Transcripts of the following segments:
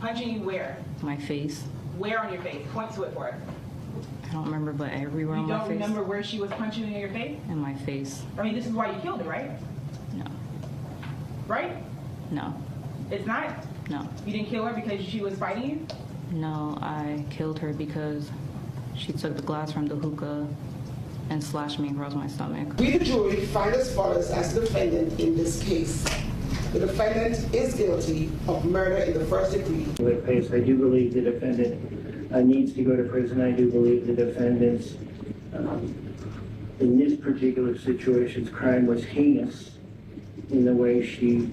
Punching you where? My face. Where on your face? Point to it for us. I don't remember, but everywhere on my face. You don't remember where she was punching you in your face? In my face. I mean, this is why you killed her, right? No. Right? No. It's not? No. You didn't kill her because she was fighting you? No, I killed her because she took the glass from the hookah and slashed me across my stomach. We, the jury, find as follows as the defendant in this case. The defendant is guilty of murder in the first degree. I do believe the defendant needs to go to prison. I do believe the defendant's, in this particular situation's crime was heinous in the way she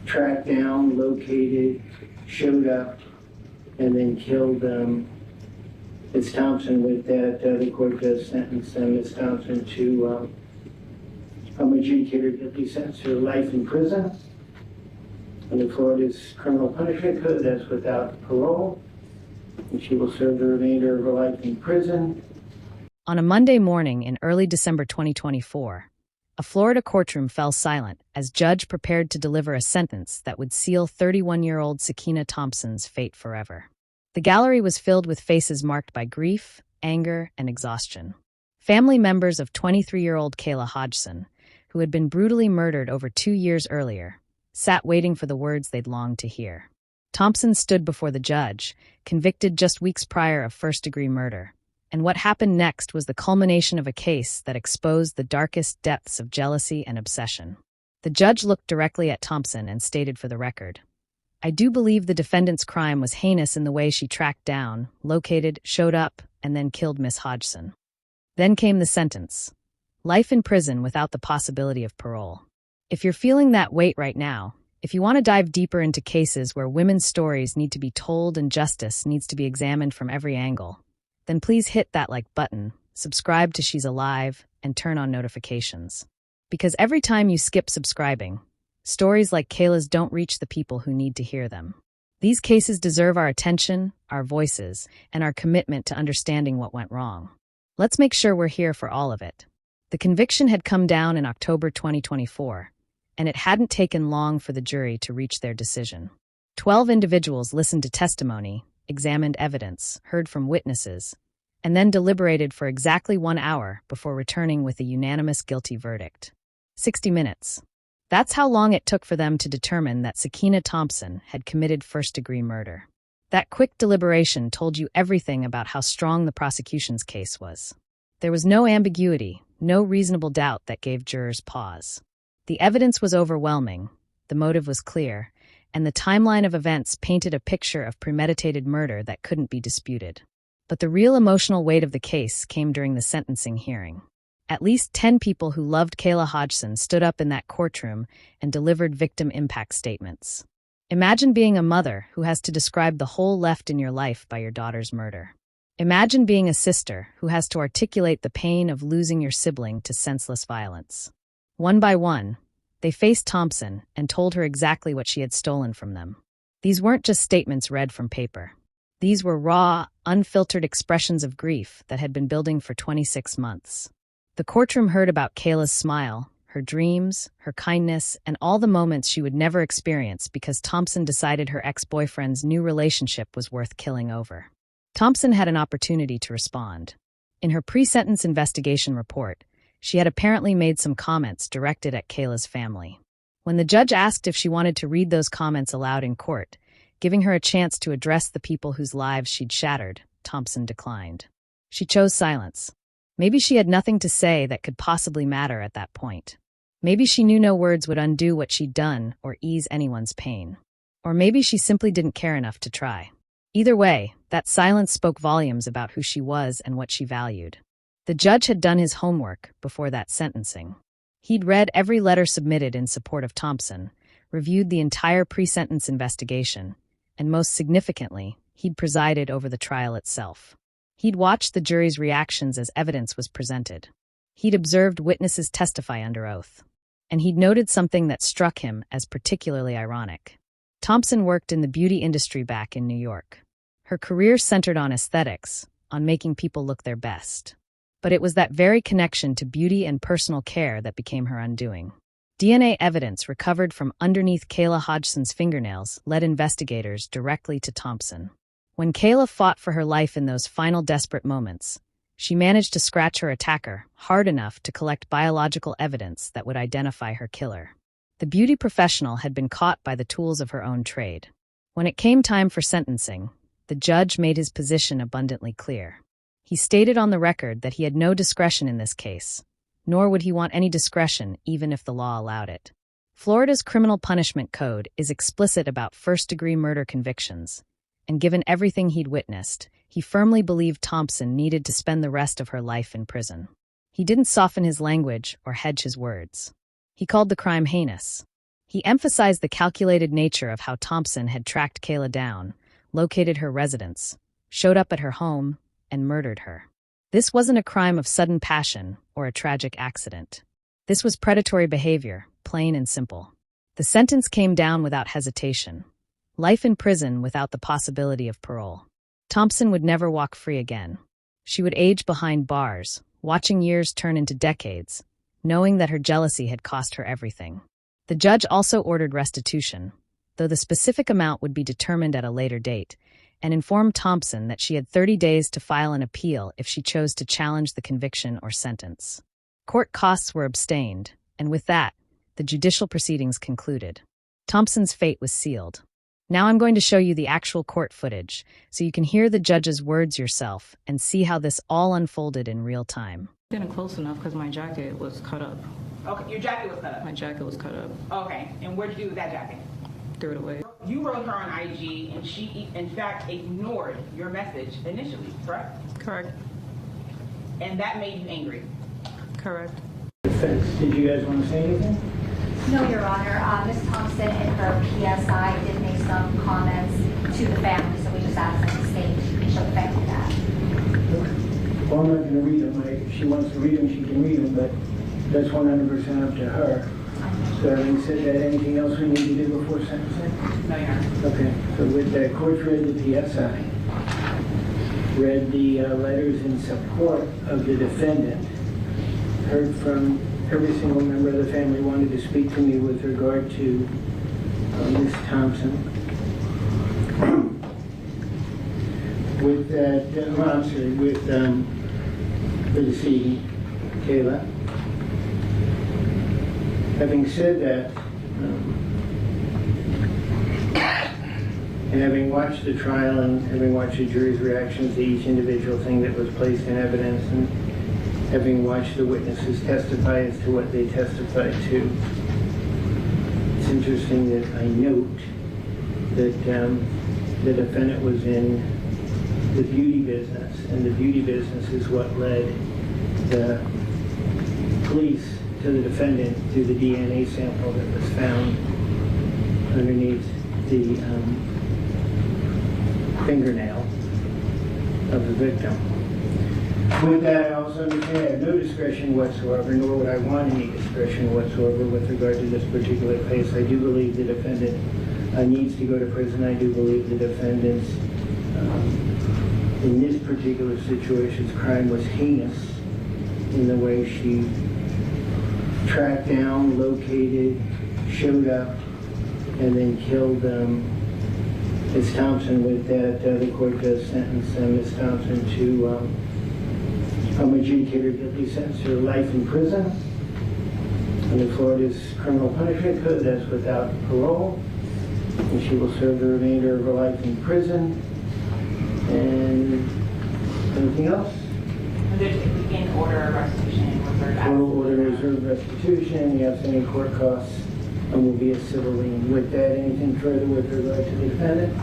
tracked down, located, showed up, and then killed Ms. Thompson. With that, the court does sentence Ms. Thompson to adjudicated guilty sentence to life in prison. Under Florida's criminal punishment code, that's without parole. And she will serve the remainder of her life in prison. On a Monday morning in early December 2024, a Florida courtroom fell silent as judge prepared to deliver a sentence that would seal 31-year-old Sakiyna Thompson's fate forever. The gallery was filled with faces marked by grief, anger, and exhaustion. Family members of 23-year-old Kayla Hodgson, who had been brutally murdered over 2 years earlier, sat waiting for the words they'd longed to hear. Thompson stood before the judge, convicted just weeks prior of first-degree murder. And what happened next was the culmination of a case that exposed the darkest depths of jealousy and obsession. The judge looked directly at Thompson and stated for the record, "I do believe the defendant's crime was heinous in the way she tracked down, located, showed up, and then killed Miss Hodgson." Then came the sentence. Life in prison without the possibility of parole. If you're feeling that weight right now, if you want to dive deeper into cases where women's stories need to be told and justice needs to be examined from every angle, then please hit that like button, subscribe to She's Alive, and turn on notifications. Because every time you skip subscribing, stories like Kayla's don't reach the people who need to hear them. These cases deserve our attention, our voices, and our commitment to understanding what went wrong. Let's make sure we're here for all of it. The conviction had come down in October 2024, and it hadn't taken long for the jury to reach their decision. 12 individuals listened to testimony, examined evidence, heard from witnesses, and then deliberated for exactly 1 hour before returning with a unanimous guilty verdict. 60 minutes. That's how long it took for them to determine that Sakiyna Thompson had committed first-degree murder. That quick deliberation told you everything about how strong the prosecution's case was. There was no ambiguity, no reasonable doubt that gave jurors pause. The evidence was overwhelming, the motive was clear, and the timeline of events painted a picture of premeditated murder that couldn't be disputed. But the real emotional weight of the case came during the sentencing hearing. At least 10 people who loved Kayla Hodgson stood up in that courtroom and delivered victim impact statements. Imagine being a mother who has to describe the hole left in your life by your daughter's murder. Imagine being a sister who has to articulate the pain of losing your sibling to senseless violence. One by one, they faced Thompson and told her exactly what she had stolen from them. These weren't just statements read from paper. These were raw, unfiltered expressions of grief that had been building for 26 months. The courtroom heard about Kayla's smile, her dreams, her kindness, and all the moments she would never experience because Thompson decided her ex-boyfriend's new relationship was worth killing over. Thompson had an opportunity to respond. In her pre-sentence investigation report, she had apparently made some comments directed at Kayla's family. When the judge asked if she wanted to read those comments aloud in court, giving her a chance to address the people whose lives she'd shattered, Thompson declined. She chose silence. Maybe she had nothing to say that could possibly matter at that point. Maybe she knew no words would undo what she'd done or ease anyone's pain. Or maybe she simply didn't care enough to try. Either way, that silence spoke volumes about who she was and what she valued. The judge had done his homework before that sentencing. He'd read every letter submitted in support of Thompson, reviewed the entire pre-sentence investigation, and most significantly, he'd presided over the trial itself. He'd watched the jury's reactions as evidence was presented. He'd observed witnesses testify under oath. And he'd noted something that struck him as particularly ironic. Thompson worked in the beauty industry back in New York. Her career centered on aesthetics, on making people look their best. But it was that very connection to beauty and personal care that became her undoing. DNA evidence recovered from underneath Kayla Hodgson's fingernails led investigators directly to Thompson. When Kayla fought for her life in those final desperate moments, she managed to scratch her attacker hard enough to collect biological evidence that would identify her killer. The beauty professional had been caught by the tools of her own trade. When it came time for sentencing, the judge made his position abundantly clear. He stated on the record that he had no discretion in this case, nor would he want any discretion even if the law allowed it. Florida's criminal punishment code is explicit about first-degree murder convictions, and given everything he'd witnessed, he firmly believed Thompson needed to spend the rest of her life in prison. He didn't soften his language or hedge his words. He called the crime heinous. He emphasized the calculated nature of how Thompson had tracked Kayla down, located her residence, showed up at her home, and murdered her. This wasn't a crime of sudden passion or a tragic accident. This was predatory behavior, plain and simple. The sentence came down without hesitation. Life in prison without the possibility of parole. Thompson would never walk free again. She would age behind bars, watching years turn into decades, knowing that her jealousy had cost her everything. The judge also ordered restitution, though the specific amount would be determined at a later date, and informed Thompson that she had 30 days to file an appeal if she chose to challenge the conviction or sentence. Court costs were abstained, and with that, the judicial proceedings concluded. Thompson's fate was sealed. Now I'm going to show you the actual court footage, so you can hear the judge's words yourself and see how this all unfolded in real time. Getting close enough because my jacket was cut up. Okay, your jacket was cut up. My jacket was cut up. Okay, and what'd you do with that jacket? Threw it away. You wrote her on IG, and she, in fact, ignored your message initially, correct? Correct. And that made you angry. Correct. Defense, did you guys want to say anything? No, Your Honor. Ms. Thompson in her PSI did make some comments to the family, so we just asked them to state she'll affect that. Well, I'm not going to read them. If she wants to read them, she can read them, but that's 100% up to her. So having said that, anything else we need to do before sentencing? No, Your Honor. Okay, so with that, court read the PSI, read the letters in support of the defendant, heard from every single member of the family wanted to speak to me with regard to Ms. Thompson. With that, with the decedent, Kayla. Having said that, and having watched the trial and having watched the jury's reactions to each individual thing that was placed in evidence, and having watched the witnesses testify as to what they testified to, it's interesting that I note that the defendant was in the beauty business, and the beauty business is what led the police to the defendant through the DNA sample that was found underneath the fingernail of the victim. With that, I also understand I have no discretion whatsoever, nor would I want any discretion whatsoever with regard to this particular case. I do believe the defendant needs to go to prison. I do believe the defendant's, in this particular situation's crime was heinous in the way she tracked down, located, showed up, and then killed Ms. Thompson. With that, the court does sentence Ms. Thompson to adjudicated her guilty sentence to life in prison. Under Florida's criminal punishment code, that's without parole. And she will serve the remainder of her life in prison. And anything else? We can order a restitution with her. We'll order reserve restitution. The outstanding court costs will be a civil lien. With that, anything further with regard to the defendant?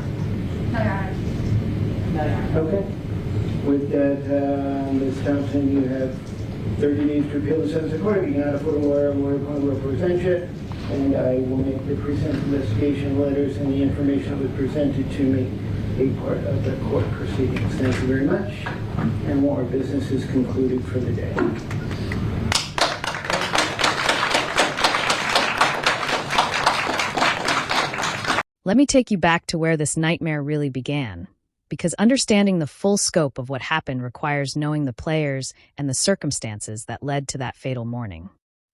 No, Your Honor. No, Your Honor. Okay. With that, Ms. Thompson, you have 30 days to appeal the sentence of court. If you cannot afford a lawyer will represent you, and I will make the pre-sentence investigation letters and the information that was presented to me a part of the court proceedings. Thank you very much, and our business is concluded for the day. Let me take you back to where this nightmare really began, because understanding the full scope of what happened requires knowing the players and the circumstances that led to that fatal morning.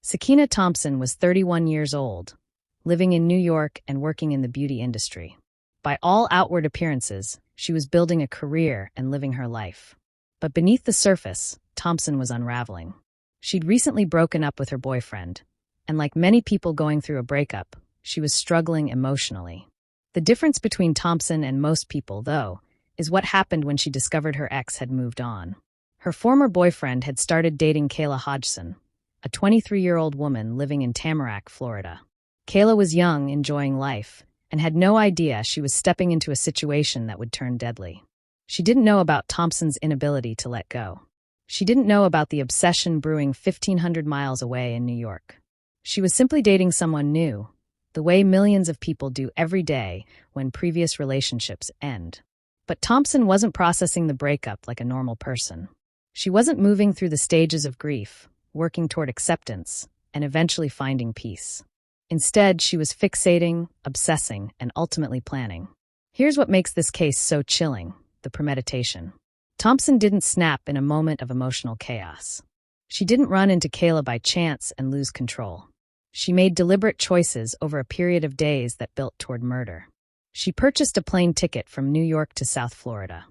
Sakiyna Thompson was 31 years old, living in New York and working in the beauty industry. By all outward appearances, she was building a career and living her life. But beneath the surface, Thompson was unraveling. She'd recently broken up with her boyfriend, and like many people going through a breakup, she was struggling emotionally. The difference between Thompson and most people, though, is what happened when she discovered her ex had moved on. Her former boyfriend had started dating Kayla Hodgson, a 23-year-old woman living in Tamarac, Florida. Kayla was young, enjoying life, and had no idea she was stepping into a situation that would turn deadly. She didn't know about Thompson's inability to let go. She didn't know about the obsession brewing 1,500 miles away in New York. She was simply dating someone new, the way millions of people do every day when previous relationships end. But Thompson wasn't processing the breakup like a normal person. She wasn't moving through the stages of grief, working toward acceptance, and eventually finding peace. Instead, she was fixating, obsessing, and ultimately planning. Here's what makes this case so chilling: the premeditation. Thompson didn't snap in a moment of emotional chaos. She didn't run into Kayla by chance and lose control. She made deliberate choices over a period of days that built toward murder. She purchased a plane ticket from New York to South Florida.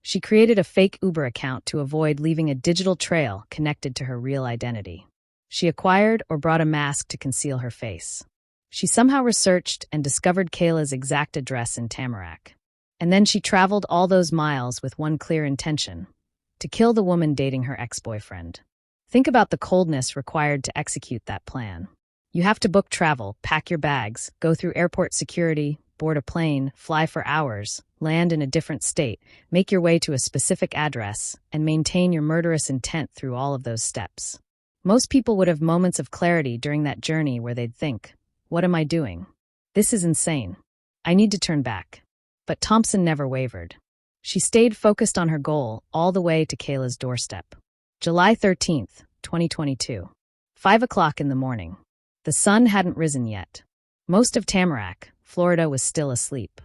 She created a fake Uber account to avoid leaving a digital trail connected to her real identity. She acquired or brought a mask to conceal her face. She somehow researched and discovered Kayla's exact address in Tamarac. And then she traveled all those miles with one clear intention: to kill the woman dating her ex-boyfriend. Think about the coldness required to execute that plan. You have to book travel, pack your bags, go through airport security, board a plane, fly for hours, land in a different state, make your way to a specific address, and maintain your murderous intent through all of those steps. Most people would have moments of clarity during that journey where they'd think, "What am I doing? This is insane. I need to turn back." But Thompson never wavered. She stayed focused on her goal all the way to Kayla's doorstep. July 13th, 2022. 5 o'clock in the morning. The sun hadn't risen yet. Most of Tamarac, Florida, was still asleep.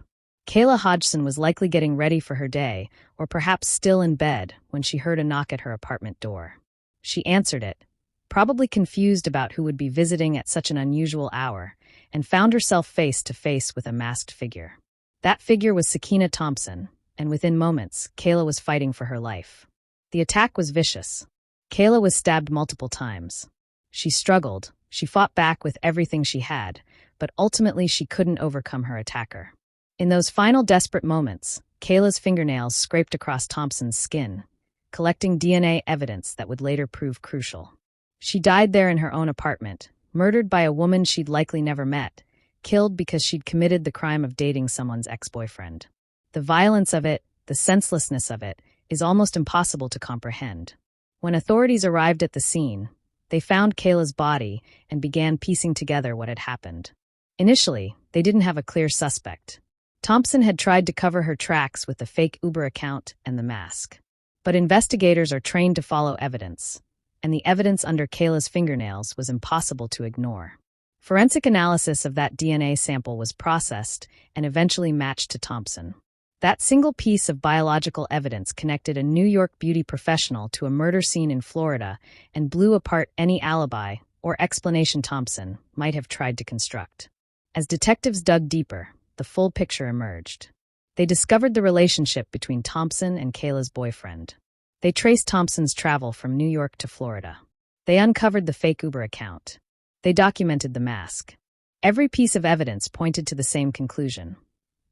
Kayla Hodgson was likely getting ready for her day, or perhaps still in bed, when she heard a knock at her apartment door. She answered it, probably confused about who would be visiting at such an unusual hour, and found herself face to face with a masked figure. That figure was Sakiyna Thompson, and within moments, Kayla was fighting for her life. The attack was vicious. Kayla was stabbed multiple times. She struggled. She fought back with everything she had, but ultimately she couldn't overcome her attacker. In those final desperate moments, Kayla's fingernails scraped across Thompson's skin, collecting DNA evidence that would later prove crucial. She died there in her own apartment, murdered by a woman she'd likely never met, killed because she'd committed the crime of dating someone's ex-boyfriend. The violence of it, the senselessness of it, is almost impossible to comprehend. When authorities arrived at the scene, they found Kayla's body and began piecing together what had happened. Initially, they didn't have a clear suspect. Thompson had tried to cover her tracks with the fake Uber account and the mask. But investigators are trained to follow evidence, and the evidence under Kayla's fingernails was impossible to ignore. Forensic analysis of that DNA sample was processed and eventually matched to Thompson. That single piece of biological evidence connected a New York beauty professional to a murder scene in Florida and blew apart any alibi or explanation Thompson might have tried to construct. As detectives dug deeper, the full picture emerged. They discovered the relationship between Thompson and Kayla's boyfriend. They traced Thompson's travel from New York to Florida. They uncovered the fake Uber account. They documented the mask. Every piece of evidence pointed to the same conclusion.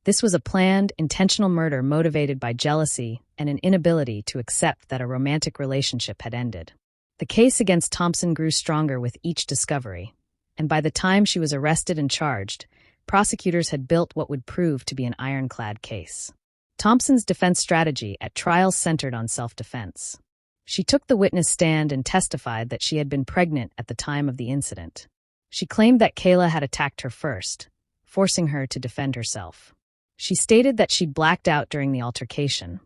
This was a planned, intentional murder motivated by jealousy and an inability to accept that a romantic relationship had ended. The case against Thompson grew stronger with each discovery, and by the time she was arrested and charged, prosecutors had built what would prove to be an ironclad case. Thompson's defense strategy at trial centered on self-defense. She took the witness stand and testified that she had been pregnant at the time of the incident. She claimed that Kayla had attacked her first, forcing her to defend herself. She stated that she'd blacked out during the altercation,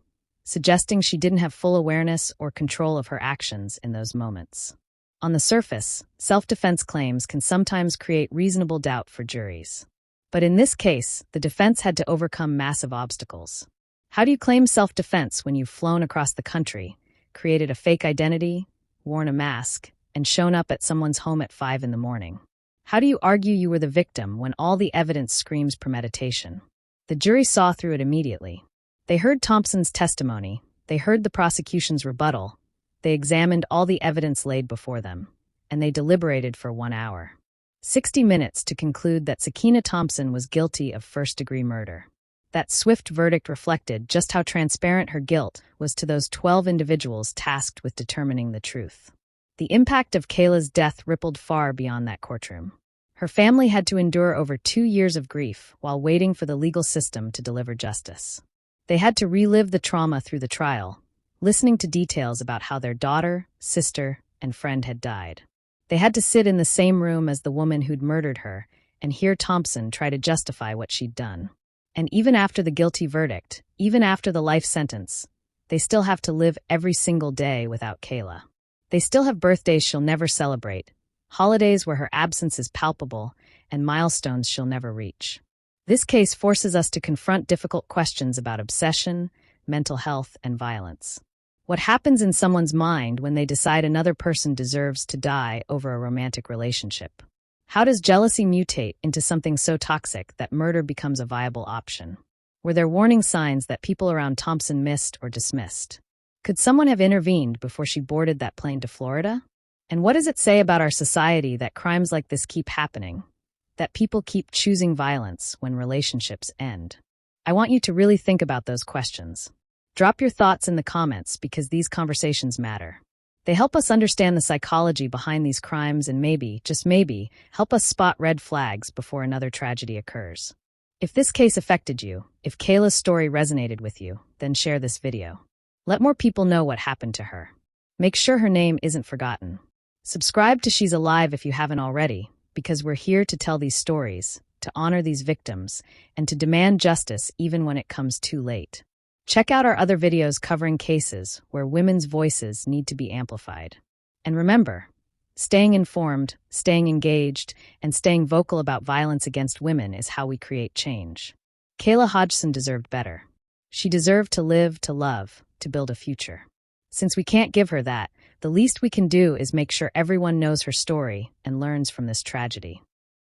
suggesting she didn't have full awareness or control of her actions in those moments. On the surface, self-defense claims can sometimes create reasonable doubt for juries. But in this case, the defense had to overcome massive obstacles. How do you claim self-defense when you've flown across the country, created a fake identity, worn a mask, and shown up at someone's home at 5 in the morning? How do you argue you were the victim when all the evidence screams premeditation? The jury saw through it immediately. They heard Thompson's testimony, they heard the prosecution's rebuttal, they examined all the evidence laid before them, and they deliberated for 1 hour. 60 minutes to conclude that Sakiyna Thompson was guilty of first-degree murder. That swift verdict reflected just how transparent her guilt was to those 12 individuals tasked with determining the truth. The impact of Kayla's death rippled far beyond that courtroom. Her family had to endure over 2 years of grief while waiting for the legal system to deliver justice. They had to relive the trauma through the trial, listening to details about how their daughter, sister, and friend had died. They had to sit in the same room as the woman who'd murdered her and hear Thompson try to justify what she'd done. And even after the guilty verdict, even after the life sentence, they still have to live every single day without Kayla. They still have birthdays she'll never celebrate, holidays where her absence is palpable, and milestones she'll never reach. This case forces us to confront difficult questions about obsession, mental health, and violence. What happens in someone's mind when they decide another person deserves to die over a romantic relationship? How does jealousy mutate into something so toxic that murder becomes a viable option? Were there warning signs that people around Thompson missed or dismissed? Could someone have intervened before she boarded that plane to Florida? And what does it say about our society that crimes like this keep happening? That people keep choosing violence when relationships end? I want you to really think about those questions. Drop your thoughts in the comments because these conversations matter. They help us understand the psychology behind these crimes and maybe, just maybe, help us spot red flags before another tragedy occurs. If this case affected you, if Kayla's story resonated with you, then share this video. Let more people know what happened to her. Make sure her name isn't forgotten. Subscribe to She's Alive if you haven't already, because we're here to tell these stories, to honor these victims, and to demand justice even when it comes too late. Check out our other videos covering cases where women's voices need to be amplified. And remember, staying informed, staying engaged, and staying vocal about violence against women is how we create change. Kayla Hodgson deserved better. She deserved to live, to love, to build a future. Since we can't give her that, the least we can do is make sure everyone knows her story and learns from this tragedy.